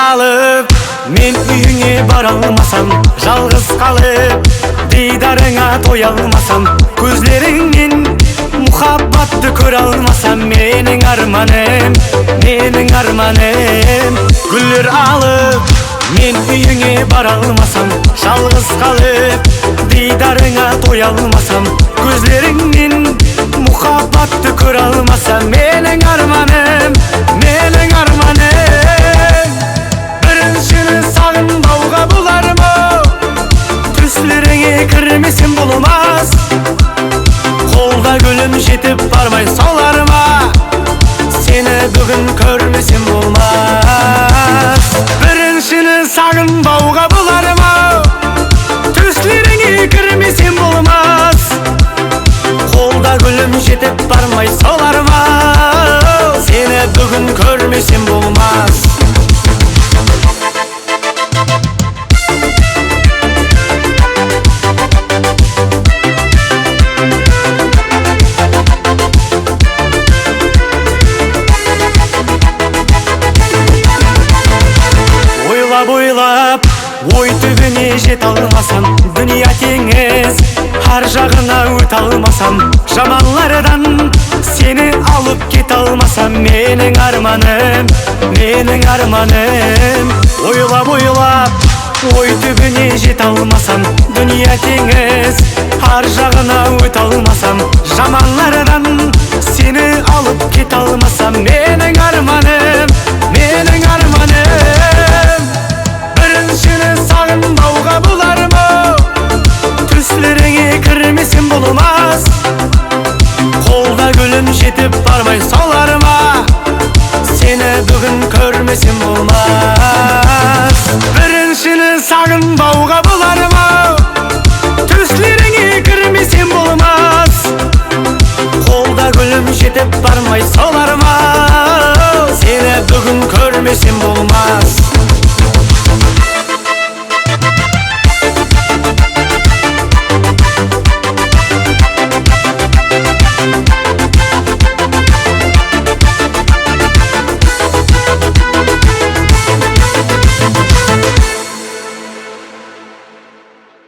alып, мен үйіңе бара алмасам, жалғыз қалып, дидарыңа тоя алмасам, көзлеріңнен мұхаббатты көре алмасам, менің арманым, гүлдер алып, мен үйіңе бара алмасам, жалғыз қалып, дидарыңа тоя алмасам, көзлеріңнен мұхаббатты көре алмасам, менің арманым, біріншіні сағынбауға болар ма? Түслеріңе кірмесем болмас, қолда гүлім жетіп бармай солар ма? Сені бүгін көрмесем болмас. Біріншіні сағынбауға болар ма? Түслеріңе кірмесем болмас, қолда гүлім жетіп бармай солар ма? Сені бүгін көрмесем болмас. Ойлап, ой түбіне жет алмасам, дүния теңіз, ар жағына өт алмасам, жаманлардан сені алып кет алмасам, менің арманым, ойлап, ой түбіне жет алмасам, дүния теңіз, ар жағына өт алмасам, жаманлардан сені алып кет алмасам, менің арманым, біріншіні сағынбауға болар ма? Түслеріңе кірмесем болмас, қолда гүлім жетіп бармай солар ма? Сені бүгін көрмесем болмас. Біріншіні сағынбауға болар ма? Түслеріңе кірмесем болмас, қолда гүлім жетіп бармай солар ма? Сені бүгін көрмесем болмас.